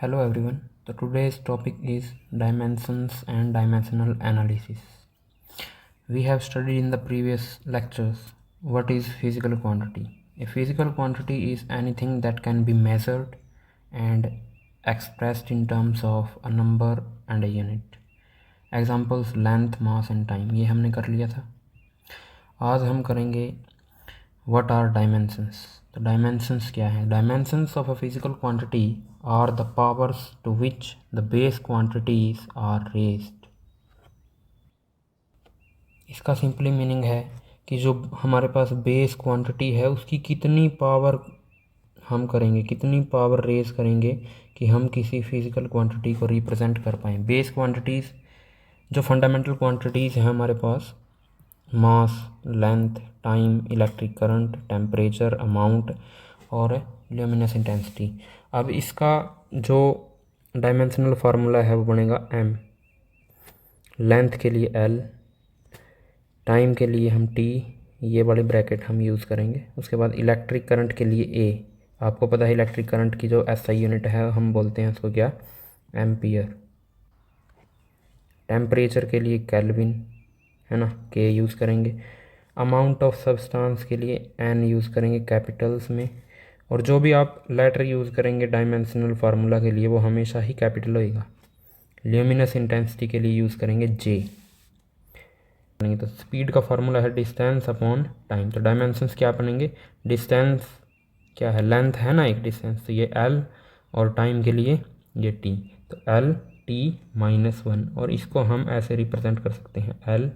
Hello everyone. So today's topic is dimensions and dimensional analysis. We have studied in the previous lectures what is physical quantity. A physical quantity is anything that can be measured and expressed in terms of a number and a unit. Examples length, mass and time. ये हमने कर लिया था. आज हम करेंगे what are dimensions. तो dimensions क्या है? Dimensions of a physical quantity are the powers to which the base quantities are raised. इसका सिंपली मीनिंग है कि जो हमारे पास बेस क्वांटिटी है उसकी कितनी पावर हम करेंगे, कितनी पावर रेज करेंगे कि हम किसी फिजिकल क्वांटिटी को रिप्रेजेंट कर पाएँ. बेस क्वांटिटीज़ जो फंडामेंटल क्वांटिटीज़ हैं हमारे पास, mass, length, time, electric current, temperature, amount और ल्यूमिनस इंटेंसिटी. अब इसका जो डायमेंशनल फार्मूला है वो बनेगा m. लेंथ के लिए l, टाइम के लिए हम t, ये वाले ब्रैकेट हम यूज़ करेंगे. उसके बाद इलेक्ट्रिक करंट के लिए a. आपको पता है इलेक्ट्रिक करंट की जो SI यूनिट है हम बोलते हैं उसको क्या, एम्पियर. टेम्परेचर के लिए केल्विन है ना, के यूज़ करेंगे. अमाउंट ऑफ सब्सटेंस के लिए एन यूज़ करेंगे कैपिटल्स में. और जो भी आप लेटर यूज़ करेंगे डायमेंशनल फार्मूला के लिए वो हमेशा ही कैपिटल होएगा. ल्यूमिनस इंटेंसिटी के लिए यूज़ करेंगे जे. तो स्पीड का फार्मूला है डिस्टेंस अपॉन टाइम. तो डायमेंशंस क्या बनेंगे, डिस्टेंस क्या है, लेंथ है ना एक डिस्टेंस, तो ये एल और टाइम के लिए ये टी. तो एल टी -1 और इसको हम ऐसे रिप्रेजेंट कर सकते हैं एल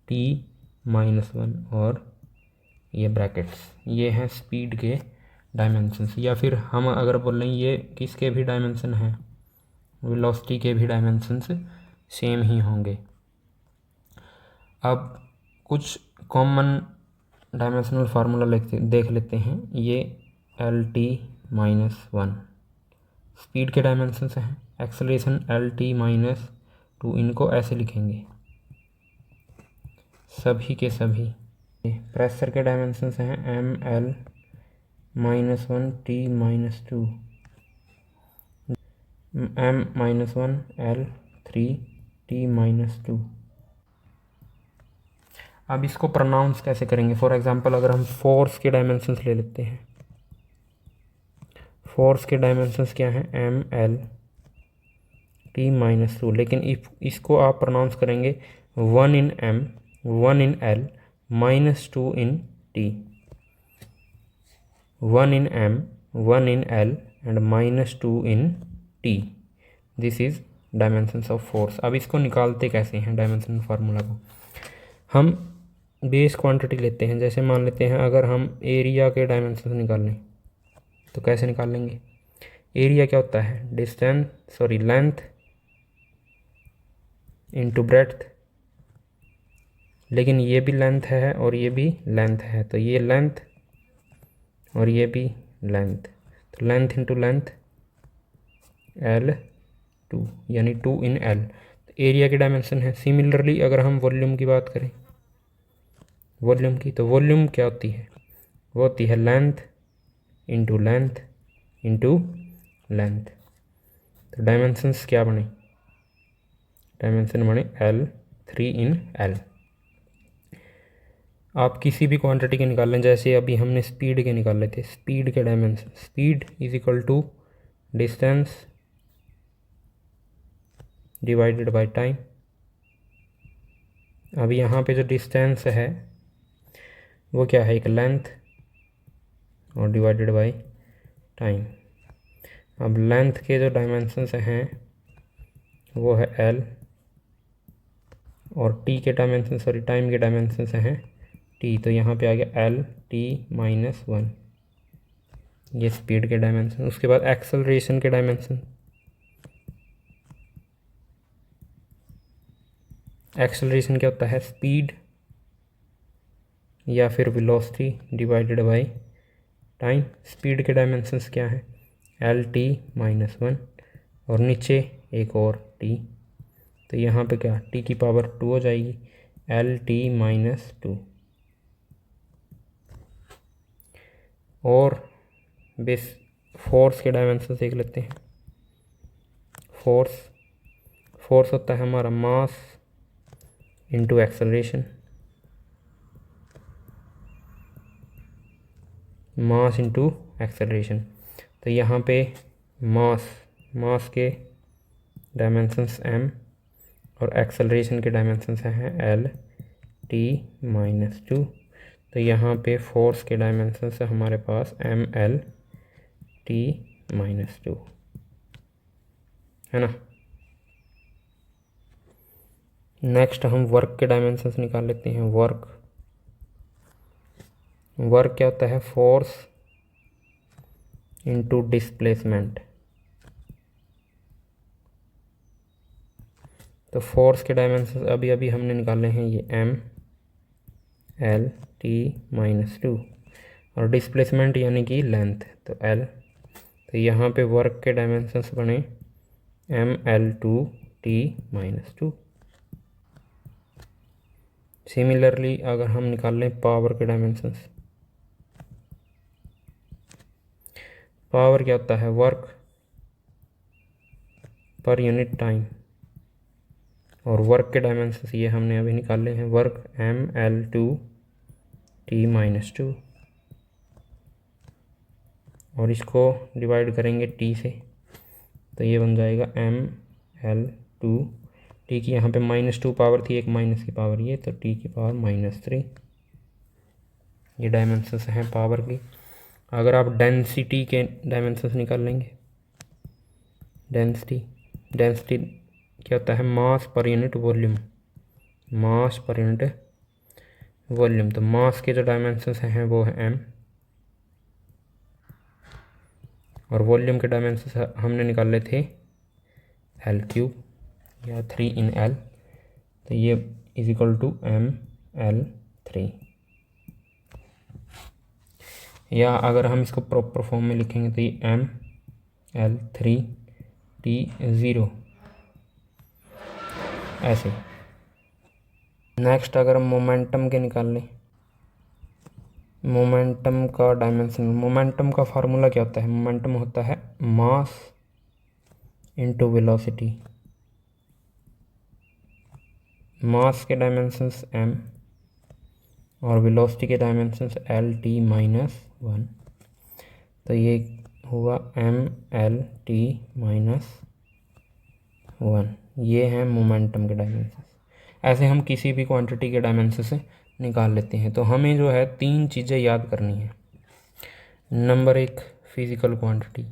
टी -1 और ये ब्रैकेट्स, ये हैं स्पीड के डायमेंशंस. या फिर हम अगर बोल रहे हैं ये किसके भी डायमेंशन हैं, वेलोसिटी के भी डायमेंशंस सेम ही होंगे. अब कुछ कॉमन डायमेंशनल फार्मूला देख लेते हैं. ये एल टी -1 स्पीड के डायमेंशंस हैं. एक्सेलरेशन एल टी -2, इनको ऐसे लिखेंगे सभी के सभी. प्रेशर के डायमेंशंस हैं M L -1 T -2, M -1 L 3 T -2. अब इसको प्रोनाउंस कैसे करेंगे. फॉर एग्जांपल अगर हम फोर्स के डायमेंशंस ले लेते हैं, फोर्स के डायमेंशंस क्या हैं, एम एल टी -2. लेकिन इसको आप प्रोनाउंस करेंगे 1 in m, 1 in l, -2 in t. 1 in m, 1 in l and -2 in t. This is dimensions of force. अब इसको निकालते कैसे हैं डायमेंशन फार्मूला को. हम बेस क्वांटिटी लेते हैं. जैसे मान लेते हैं अगर हम एरिया के डायमेंशन निकालें तो कैसे निकाल लेंगे. एरिया क्या होता है, लेंथ इंटू ब्रेड्थ. लेकिन ये भी लेंथ है और ये भी लेंथ है, तो ये लेंथ और ये भी लेंथ, तो लेंथ इंटू लेंथ L2 यानी 2 in L. तो एरिया की डायमेंशन है. सिमिलरली अगर हम वॉल्यूम की बात करें, वॉल्यूम की, तो वॉल्यूम क्या होती है, वो होती है length into length into length. तो डायमेंशंस क्या बने, डायमेंशन बने L3 in L. आप किसी भी क्वांटिटी के निकाल लें. जैसे अभी हमने स्पीड के निकाल लेते, स्पीड के dimension, speed is equal to distance divided by time. अब यहाँ पे जो डिस्टेंस है वो क्या है, एक लेंथ और डिवाइडेड बाय टाइम. अब लेंथ के जो डायमेंशंस हैं वो है L और T के डायमेंशन, टाइम के डायमेंशंस हैं T. तो यहाँ पे आ गया LT -1, ये स्पीड के डायमेंशन. उसके बाद एक्सेलरेशन के डायमेंशन, एक्सेलरेशन क्या होता है, स्पीड या फिर velocity divided by time. Speed के डायमेंशंस क्या हैं, LT -1 और नीचे एक और T. तो यहाँ पे क्या, T की पावर 2 हो जाएगी, LT -2. और बेस फोर्स के डायमेंशन देख लेते हैं. फोर्स, फोर्स होता है हमारा mass into acceleration, mass into acceleration. तो यहाँ पे मास के डायमेंशंस m और एक्सेलरेशन के डायमेंशंस हैं L(t)-2। तो यहाँ पे फोर्स के डायमेंशंस है हमारे पास mL(t)-2, है ना। नेक्स्ट हम वर्क के डायमेंशंस निकाल लेते हैं। वर्क क्या होता है, फोर्स इंटू डिस्प्लेसमेंट। तो फोर्स के डायमेंशन अभी अभी हमने निकाले हैं, ये mL(t)-2 और डिस्प्लेसमेंट यानी कि लेंथ, तो L। तो यहाँ पे वर्क के डायमेंशंस बने mL(2t)-2। सिमिलरली अगर हम निकाल लें पावर के डायमेंशंस, पावर क्या होता है, वर्क पर यूनिट टाइम, और वर्क के डायमेंशंस ये हमने अभी निकाले हैं, वर्क mL(2t)-2 और इसको डिवाइड करेंगे t से, तो ये बन जाएगा mL(2t) की यहाँ पे -2 पावर थी, एक माइनस की पावर ये, तो t की पावर -3। ये डायमेंशंस हैं पावर की। अगर आप डेंसिटी के डायमेंशंस निकाल लेंगे, डेंसिटी क्या होता है, मास पर यूनिट वॉल्यूम, मास पर यूनिट वॉल्यूम। तो मास के जो डायमेंशंस हैं वो है m, और वॉल्यूम के डायमेंशंस हमने निकाले थे L³ या 3/L, तो ये इज इक्वल टू mL3। या अगर हम इसको प्रॉपर फॉर्म में लिखेंगे तो ये mL3t0 ऐसे। नेक्स्ट अगर हम मोमेंटम के निकाल लें, मोमेंटम का डायमेंशन, मोमेंटम का फार्मूला क्या होता है, मोमेंटम होता है मास इंटू वेलोसिटी। मास के डायमेंशंस m और वेलोसिटी के डायमेंशंस L(t)-1, तो ये हुआ mL(t)-1। ये हैं मोमेंटम के डायमेंशंस। ऐसे हम किसी भी क्वांटिटी के डायमेंशन से निकाल लेते हैं। तो हमें जो है 3 चीज़ें याद करनी है। नंबर 1 फिजिकल क्वांटिटी,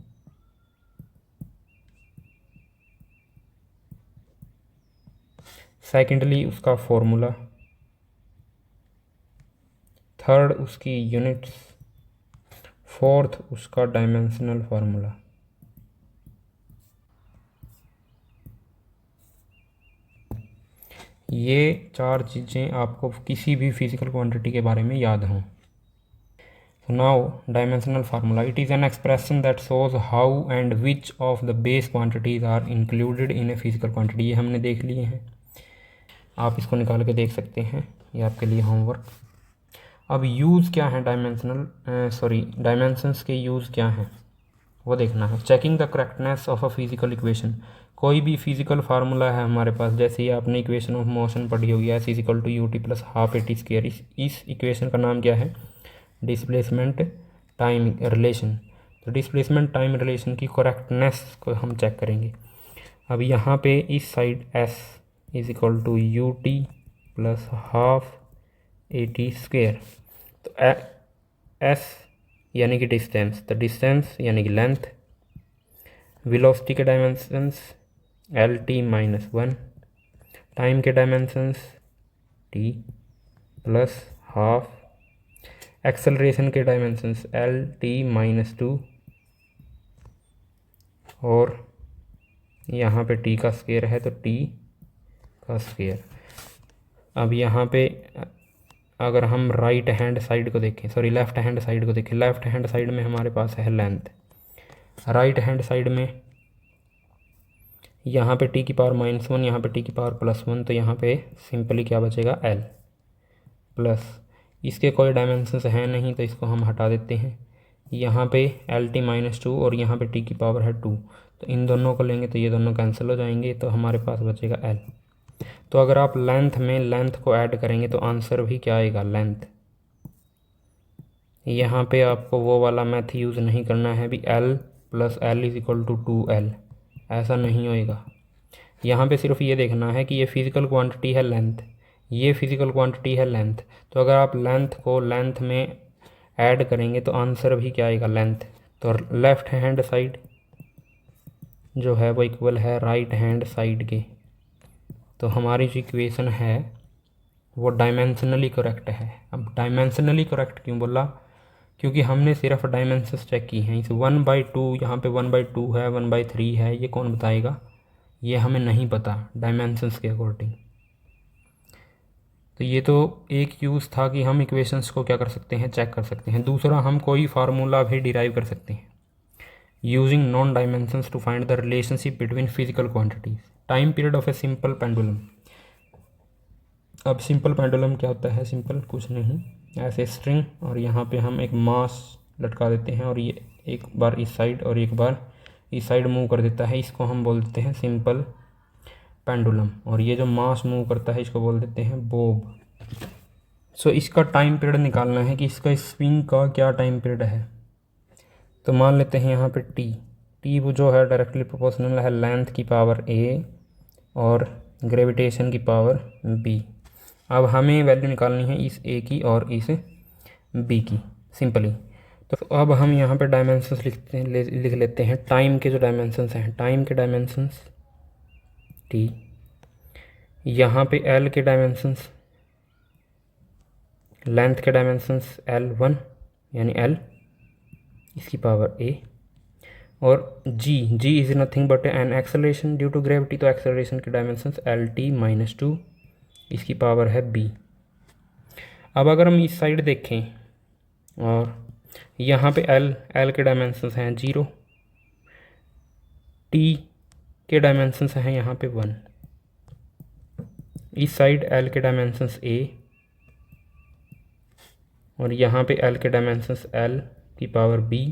सेकेंडली उसका फॉर्मूला, थर्ड उसकी यूनिट्स, फोर्थ उसका डायमेंशनल फार्मूला। ये 4 चीज़ें आपको किसी भी फिजिकल क्वांटिटी के बारे में याद हों। So now dimensional formula, it is an expression that shows how and which of the base quantities are included in a physical quantity। ये हमने देख लिए हैं, आप इसको निकाल के देख सकते हैं, ये आपके लिए होमवर्क। अब यूज़ क्या है डायमेंशंस के यूज़ क्या हैं वो देखना है। Checking the correctness of a physical equation, कोई भी फिजिकल फार्मूला है हमारे पास, जैसे ही आपने इक्वेशन ऑफ मोशन पढ़ी होगी S = ut + ½ at²। इस इक्वेशन का नाम क्या है, डिस्प्लेसमेंट टाइम रिलेशन। तो डिस्प्लेसमेंट टाइम रिलेशन की करेक्टनेस को हम चेक करेंगे। अब यहाँ पे इस साइड S = ut + ½ at²। तो S यानी कि डिस्टेंस, तो डिस्टेंस यानी कि लेंथ, वेलोसिटी के डायमेंशंस L(t)-1, टाइम के डायमेंशंस t + ½ एक्सेलरेशन के डायमेंशंस L(t)-2 और यहाँ पे t का स्क्वायर है तो t का स्क्वायर। अब यहाँ पे अगर हम लेफ्ट हैंड साइड को देखें, लेफ्ट हैंड साइड में हमारे पास है लेंथ, राइट हैंड साइड में यहाँ पे t की पावर -1, यहाँ पे t की पावर +1, तो यहाँ पे सिंपली क्या बचेगा L प्लस, इसके कोई डायमेंशंस हैं नहीं तो इसको हम हटा देते हैं, यहाँ पे LT-2 और यहाँ पे t की पावर है 2, तो इन दोनों को लेंगे तो ये दोनों कैंसिल हो जाएंगे, तो हमारे पास बचेगा L। तो अगर आप लेंथ में लेंथ को ऐड करेंगे तो आंसर भी क्या आएगा, लेंथ। यहाँ पे आपको वो वाला मैथ यूज़ नहीं करना है भी L + L = 2L, ऐसा नहीं होएगा। यहाँ पे सिर्फ ये देखना है कि ये फिज़िकल क्वांटिटी है लेंथ, ये फिज़िकल क्वांटिटी है लेंथ, तो अगर आप लेंथ को लेंथ में ऐड करेंगे तो आंसर भी क्या आएगा, लेंथ। तो लेफ़्ट हैंड साइड जो है वो इक्वल है राइट हैंड साइड के, तो हमारी जो इक्वेशन है वो डायमेंशनली करेक्ट है। अब डायमेंशनली करेक्ट क्यों बोला, क्योंकि हमने सिर्फ डायमेंशंस चेक की हैं। इस 1/2 यहाँ पे 1/2 है, 1/3 है, ये कौन बताएगा, ये हमें नहीं पता डायमेंशंस के अकॉर्डिंग। तो ये तो एक यूज़ था कि हम इक्वेशंस को क्या कर सकते हैं, चेक कर सकते हैं। दूसरा, हम कोई फार्मूला भी डिराइव कर सकते हैं using non dimensions to find the relationship between physical quantities. Time period of a simple pendulum. अब सिंपल पेंडुलम क्या होता है, सिंपल कुछ नहीं, ऐसे स्ट्रिंग और यहाँ पे हम एक मास लटका देते हैं और ये एक बार इस साइड और एक बार इस साइड मूव कर देता है, इसको हम बोल देते हैं सिंपल पेंडुलम। और ये जो मास मूव करता है इसको बोल देते हैं बोब। सो इसका टाइम पीरियड निकालना है कि इसका स्विंग का क्या टाइम पीरियड है। तो मान लेते हैं यहाँ पे टी वो जो है डायरेक्टली प्रोपोर्शनल है लेंथ की पावर a और ग्रेविटेशन की पावर b। अब हमें वैल्यू निकालनी है इस a की और इस b की सिंपली। तो अब हम यहाँ पे डायमेंशंस लिख लेते हैं टाइम के जो डायमेंशंस हैं, टाइम के डायमेंशंस t, यहाँ पे l के डायमेंशंस, लेंथ के डायमेंशंस L1 यानी L, इसकी पावर a, और g is nothing but an acceleration due to gravity, तो एक्सेलरेशन के डायमेंशंस LT-2, इसकी पावर है b। अब अगर हम इस साइड देखें और यहाँ पे L के डायमेंशंस हैं 0, t के डायमेंशंस हैं यहाँ पे 1, इस साइड L के डायमेंशंस a और यहाँ पे L के डायमेंशंस L की पावर b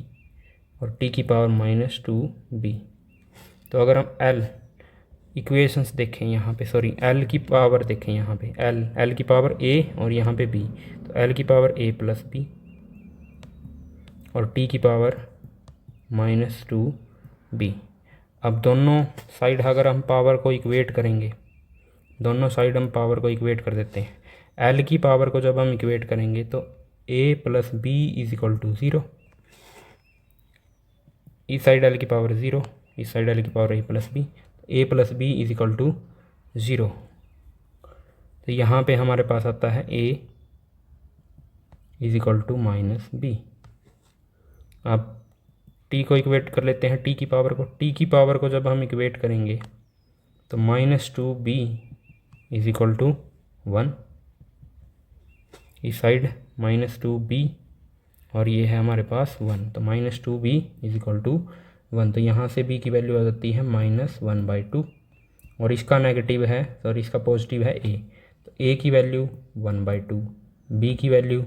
और t की पावर -2b। तो अगर हम L इक्वेशंस देखें यहाँ पे, सॉरी L की पावर देखें यहाँ पे, L की पावर a और यहाँ पे b, तो L की पावर a + b और t की पावर -2b। अब दोनों साइड अगर हम पावर को इक्वेट करेंगे, दोनों साइड हम पावर को इक्वेट कर देते हैं। L की पावर को जब हम इक्वेट करेंगे तो a + b = 0, इस साइड L की पावर 0, इस साइड L की power a + b, a + b = 0। तो यहाँ पे हमारे पास आता है a = -b। अब t को इक्वेट कर लेते हैं, t की पावर को, t की पावर को जब हम इक्वेट करेंगे तो -2b = 1, इस साइड -2b और ये है हमारे पास 1, तो -2b = 1। तो यहाँ से b की वैल्यू आ जाती है -1/2 और इसका नेगेटिव है, सॉरी इसका पॉजिटिव है a, तो a की वैल्यू 1/2, b की वैल्यू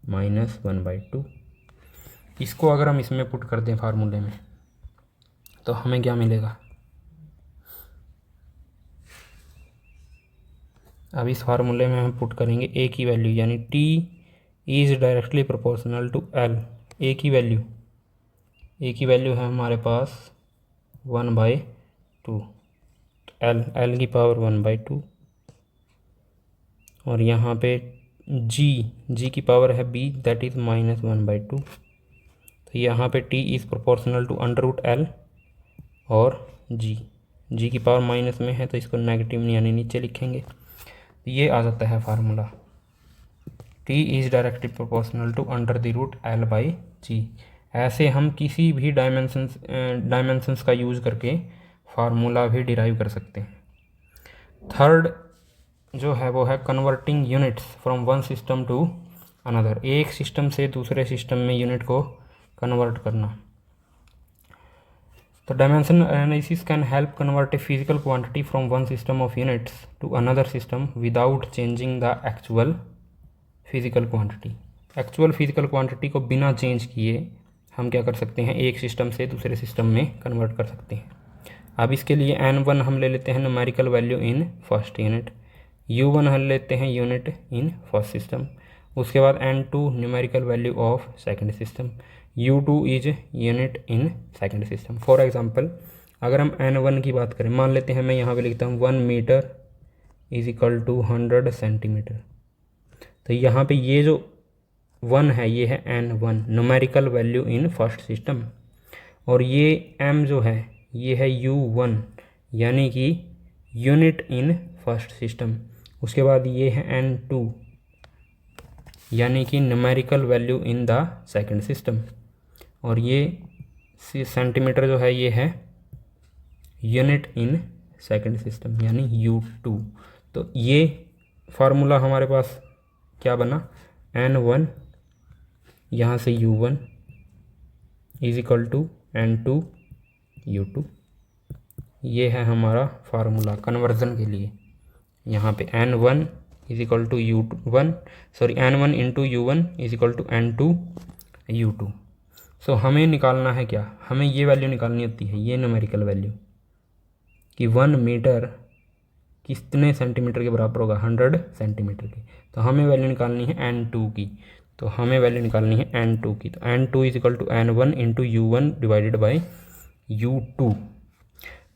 -1/2। इसको अगर हम इसमें पुट कर दें फार्मूले में तो हमें क्या मिलेगा। अब इस फार्मूले में हम पुट करेंगे a की वैल्यू, यानी t is directly proportional to L। a की वैल्यू है हमारे पास 1/2, L की पावर 1/2 और यहाँ पे g की पावर है b, दैट इज़ -1/2। तो यहाँ पे t is proportional to √L और g की पावर माइनस में है तो इसको नेगेटिव में यानी नीचे लिखेंगे। तो ये आ जाता है formula, t is directly proportional to √L/g। ऐसे हम किसी भी डायमेंशंस का यूज़ करके फार्मूला भी डिराइव कर सकते हैं। थर्ड जो है वो है converting units from one system to another, एक सिस्टम से दूसरे सिस्टम में यूनिट को कन्वर्ट करना। तो dimensional analysis can help convert a physical quantity from one system of units to another system without changing the actual physical quantity. Actual physical quantity को बिना change किए हम क्या कर सकते हैं, एक सिस्टम से दूसरे सिस्टम में कन्वर्ट कर सकते हैं। अब इसके लिए n1 हम ले लेते हैं numerical value in first unit, u1 हम लेते हैं यूनिट इन फर्स्ट सिस्टम, उसके बाद n2 numerical value of second system, u2 is unit in second system. For example अगर हम n1 की बात करें, मान लेते हैं मैं यहाँ पे लिखता हूँ 1 metre is equal to 100 centimetre. तो यहाँ पे ये जो 1 है ये है n1 numerical value in first system, और ये m जो है ये है u1 यानी कि यूनिट इन फर्स्ट सिस्टम। उसके बाद ये है n2 यानी कि numerical value in the second system, और ये सेंटीमीटर जो है ये है यूनिट इन सेकंड सिस्टम यानी u2। तो ये फार्मूला हमारे पास क्या बना, n1 यहाँ से u1 is equal to n2 u2। ये है हमारा फार्मूला कन्वर्जन के लिए। यहाँ पे n1 is equal to u1 sorry n1 into u1 is equal to n2 u2। So हमें निकालना है क्या, हमें ये वैल्यू निकालनी होती है, ये न्यूमेरिकल वैल्यू कि 1 मीटर कितने सेंटीमीटर के बराबर होगा, 100 सेंटीमीटर के। तो हमें वैल्यू निकालनी है n2 की, तो हमें वैल्यू निकालनी है n2 की। तो n2 is equal to n1 into u1 divided by u2।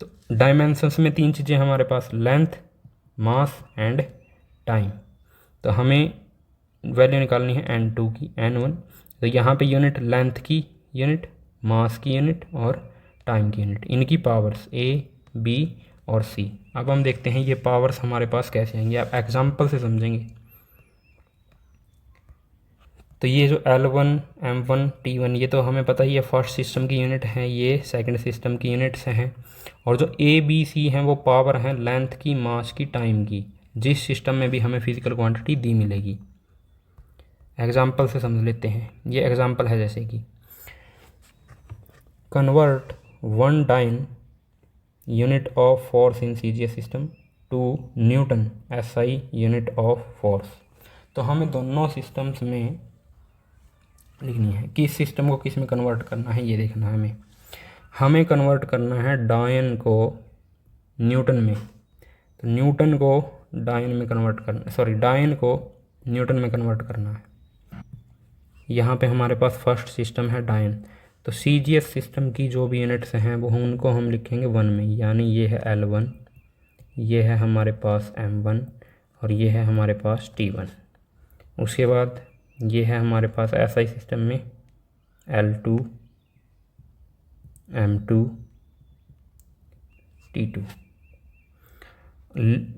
तो डायमेंशंस में 3 चीज़ें हमारे पास, लेंथ, मास एंड टाइम। तो हमें वैल्यू निकालनी है n2 की, n1। तो यहाँ पे यूनिट लेंथ की यूनिट, मास की यूनिट और टाइम की यूनिट, इनकी पावर्स a, b और c। अब हम देखते हैं ये पावर्स हमारे पास कैसे आएंगे, आप एग्जांपल से समझेंगे। तो ये जो L1, M1, T1 ये तो हमें पता ही है फर्स्ट सिस्टम की यूनिट है, ये सेकंड सिस्टम की यूनिट्स हैं। और जो A, B, C हैं वो पावर हैं लेंथ की, मास की, टाइम की, जिस सिस्टम में भी हमें फिजिकल क्वांटिटी दी मिलेगी। एग्जाम्पल से समझ लेते हैं। ये एग्जाम्पल है जैसे कि convert 1 dyne unit of force in CGS system to newton SI unit of force. तो हमें दोनों सिस्टम्स में लिखनी है, किस सिस्टम को किस में कन्वर्ट करना है ये देखना है हमें कन्वर्ट करना है डायन को न्यूटन में। तो न्यूटन को डायन में कन्वर्ट करना, सॉरी डायन को न्यूटन में कन्वर्ट करना है। यहाँ पे हमारे पास फर्स्ट सिस्टम है डायन, तो CGS सिस्टम की जो भी यूनिट्स हैं वो उनको हम लिखेंगे 1 में, यानी ये है L1, ये है हमारे पास M1 और ये है हमारे पास T1। उसके बाद ये है हमारे पास SI सिस्टम में L2, M2, T2।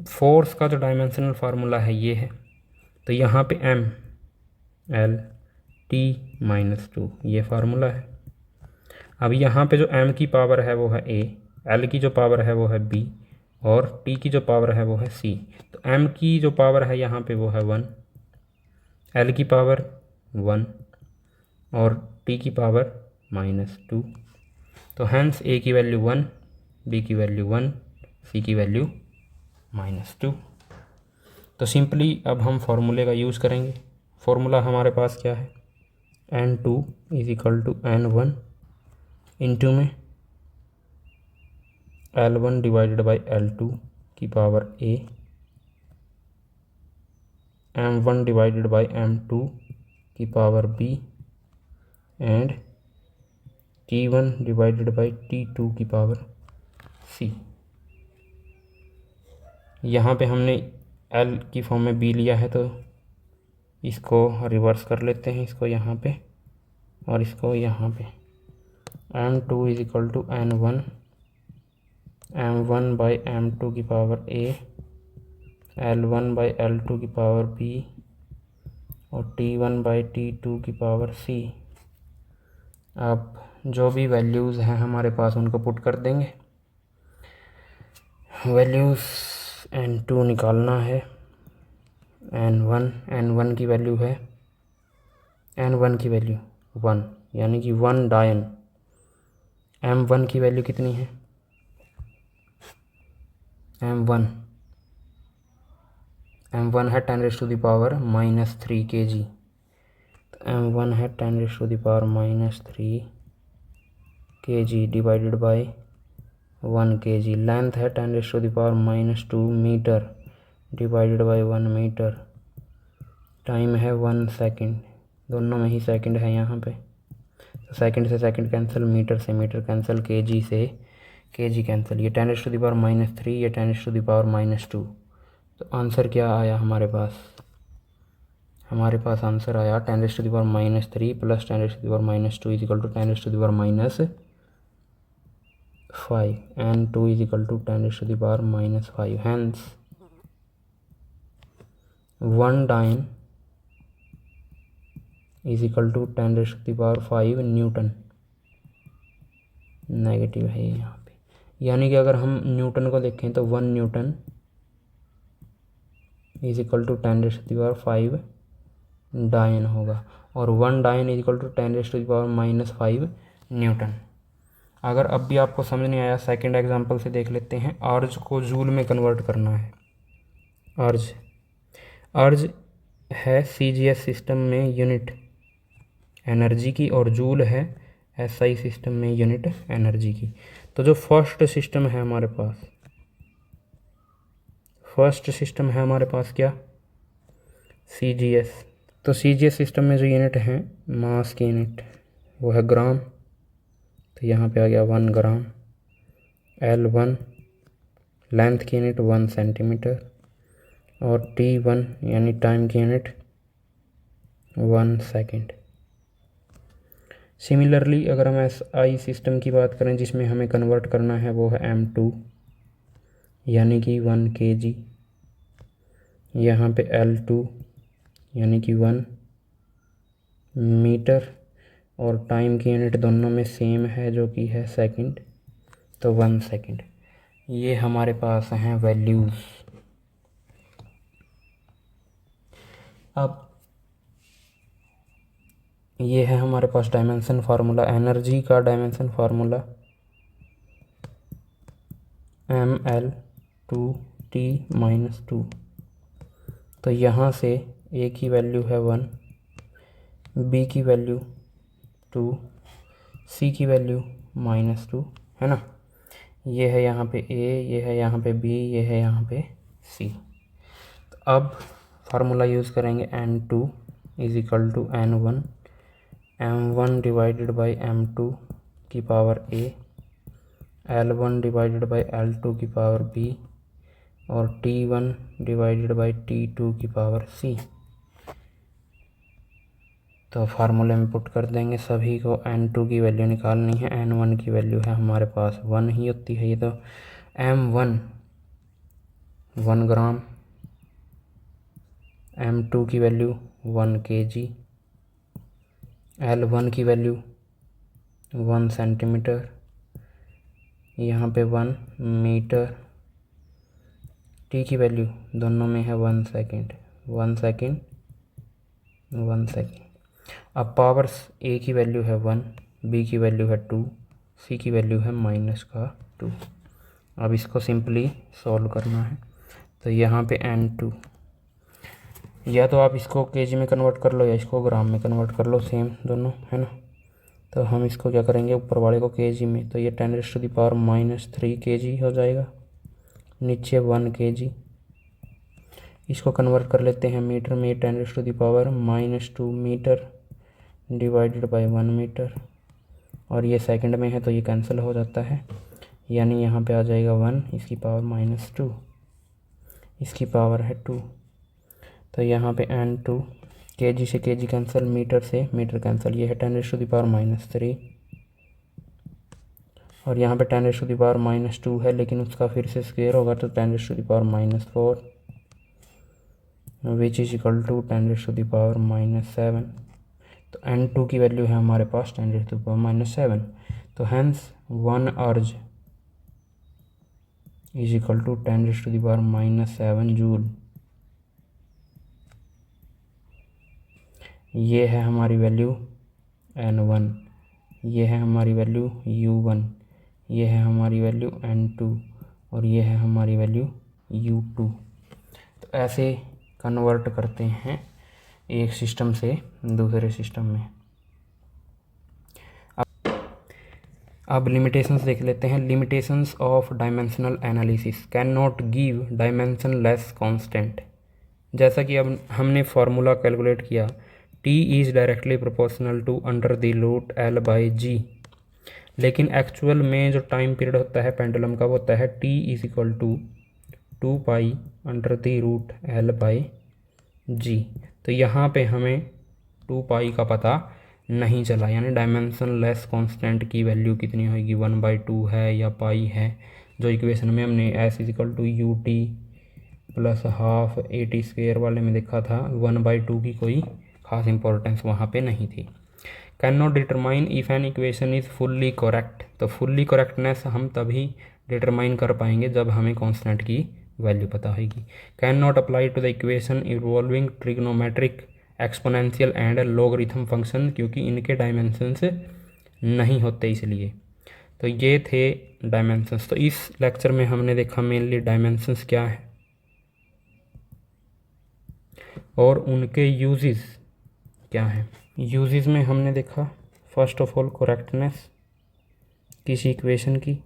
फोर्स का जो डायमेंशनल फार्मूला है ये है, तो यहाँ पे M, L, T-2 ये फार्मूला है। अब यहाँ पे जो M की पावर है वो है A, L की जो पावर है वो है B और T की जो पावर है वो है C। तो M की जो पावर है यहाँ पे वो है 1, L की पावर 1 और T की पावर -2। तो हैंस A की वैल्यू 1, B की वैल्यू 1, C की वैल्यू -2। तो सिंपली अब हम फार्मूले का यूज़ करेंगे। फार्मूला हमारे पास क्या है, n2 is equal to n1 into में L1 डिवाइडेड बाई L2 की power A, M1 divided by M2 की power B and T1 divided by T2 की पावर C। यहाँ पे हमने L की फॉर्म में B लिया है, तो इसको रिवर्स कर लेते हैं, इसको यहाँ पे और इसको यहाँ पे। M2 is equal to N1 M1 by M2 की power A, L1 by L2 की पावर B और T1 बाई T2 की पावर C। अब जो भी वैल्यूज़ हैं हमारे पास उनको पुट कर देंगे। वैल्यूज़ N2 निकालना है, N1 की वैल्यू है, N1 की वैल्यू 1 यानी कि 1 डायन। M1 की वैल्यू कितनी है, M1 है 10⁻³ -3 kg। तो m1 है 10⁻³ kg divided by 1 kg। Length है 10⁻² metre divided by 1 metre. Time है 1 सेकेंड, दोनों में ही सेकंड है यहाँ पे, तो सेकंड से सेकंड कैंसिल, मीटर से मीटर कैंसिल, kg से kg कैंसिल। ये 10⁻³ ये 10⁻²। तो आंसर क्या आया हमारे पास? हमारे पास आंसर आया 10⁻³ plus 10⁻² is equal to 10⁻5 and 2 is equal to 10⁻5। Hence 1 dyne is equal to 10⁻5 newton. Negative है यहाँ पे, यानी कि अगर हम न्यूटन को देखें तो 1 newton is equal to 10⁻5 dyne होगा, और 1 dyne is equal to 10⁻5 newton. अगर अब भी आपको समझ नहीं आया, सेकंड एग्जांपल से देख लेते हैं। अर्ज को जूल में कन्वर्ट करना है। अर्ज है CGS सिस्टम में यूनिट एनर्जी की, और जूल है SI सिस्टम में यूनिट एनर्जी की। तो जो फर्स्ट सिस्टम है हमारे पास, क्या? CGS। तो CGS सिस्टम में जो यूनिट है मास की यूनिट वो है ग्राम, तो यहाँ पे आ गया 1 ग्राम। L1 लेंथ की यूनिट 1 सेंटीमीटर, और T1 यानी टाइम की यूनिट 1 सेकेंड। सिमिलरली अगर हम SI सिस्टम की बात करें जिसमें हमें कन्वर्ट करना है, वो है M2 यानी कि 1 kg। यहाँ पे L2 यानी कि 1 मीटर, और टाइम की यूनिट दोनों में सेम है जो कि है सेकंड, तो 1 सेकंड। ये हमारे पास हैं वैल्यूज़। अब ये है हमारे पास डायमेंशन फार्मूला, एनर्जी का डायमेंशन फार्मूला mL2T-2। तो यहाँ से A की वैल्यू है 1, B की वैल्यू 2, C की वैल्यू -2, है ना। ये है यहाँ पे A, ये है यहाँ पे B, ये है यहाँ पे C। तो अब फार्मूला यूज़ करेंगे N2 is equal to N1 M1 divided by M2 की power A, L1 divided by L2 की पावर B, और T1 डिवाइडेड बाई T2 की पावर C। तो फार्मूले में पुट कर देंगे सभी को। N2 की वैल्यू निकालनी है, N1 की वैल्यू है हमारे पास 1 ही होती है ये, तो M1 1 ग्राम, M2 की वैल्यू 1 kg, L1 की वैल्यू 1 सेंटीमीटर, यहाँ पे 1 मीटर, T की वैल्यू दोनों में है 1 सेकेंड। अब पावर्स A की वैल्यू है 1, B की वैल्यू है 2, C की वैल्यू है -2। अब इसको सिंपली सॉल्व करना है। तो यहाँ पे N2, या तो आप इसको kg में कन्वर्ट कर लो या इसको ग्राम में कन्वर्ट कर लो, सेम दोनों है ना। तो हम इसको क्या करेंगे, ऊपर वाले को kg में, तो ये 10⁻³ kg हो जाएगा, नीचे 1 kg। इसको कन्वर्ट कर लेते हैं मीटर में, 10⁻2 मीटर डिवाइडेड बाय 1 मीटर, और ये सेकंड में है तो ये कैंसिल हो जाता है, यानी यहाँ पे आ जाएगा 1, इसकी पावर -2, इसकी पावर है 2। तो यहाँ पे N2 kg से kg कैंसिल, मीटर से मीटर कैंसिल, ये है 10⁻³ और यहाँ पे 10⁻² है, लेकिन उसका फिर से स्क्वायर होगा तो 10⁻4 विच इज इक्वल टू 10⁻7। तो N2 की वैल्यू है हमारे पास 10⁻7। तो हैंस 1 अर्ज इज इक्वल टू 10⁻7 जूल। ये है हमारी वैल्यू N1, ये है हमारी वैल्यू U1, ये है हमारी वैल्यू N2 और ये है हमारी वैल्यू U2। तो ऐसे कन्वर्ट करते हैं एक सिस्टम से दूसरे सिस्टम में। अब लिमिटेशंस देख लेते हैं। Limitations of dimensional analysis cannot give dimensionless constant. जैसा कि अब हमने फार्मूला कैलकुलेट किया, t is directly proportional to under the root l by g, लेकिन एक्चुअल में जो टाइम पीरियड होता है पेंडुलम का वो होता है t is equal to 2 pi under the root l by g. तो यहाँ पे हमें 2 पाई का पता नहीं चला, यानी डायमेंशन लेस कॉन्स्टेंट की वैल्यू कितनी होगी, 1/2 है या पाई है। जो इक्वेशन में हमने s is equal to u t plus half AT² वाले में देखा था, 1/2 की कोई खास इंपॉर्टेंस वहाँ पे नहीं थी। Can not determine if an equation is fully correct. तो फुल्ली करेक्टनेस हम तभी डिटरमाइन कर पाएंगे जब हमें कांस्टेंट की वैल्यू पता होगी। Can not apply to the equation involving trigonometric exponential and logarithm function, क्योंकि इनके डायमेंशंस नहीं होते इसलिए। तो ये थे डायमेंशंस। तो इस लेक्चर में हमने देखा मेनली डायमेंशंस क्या है और उनके यूजेस क्या हैं। यूजेस में हमने देखा फर्स्ट ऑफ ऑल करेक्टनेस किसी इक्वेशन की।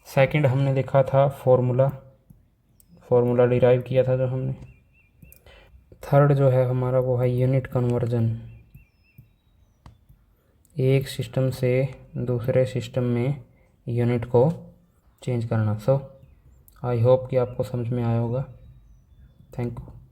सेकंड हमने देखा था फॉर्मूला डिराइव किया था जो हमने। थर्ड जो है हमारा वो है यूनिट कन्वर्जन, एक सिस्टम से दूसरे सिस्टम में यूनिट को चेंज करना। सो आई होप कि आपको समझ में आया होगा। Thank you.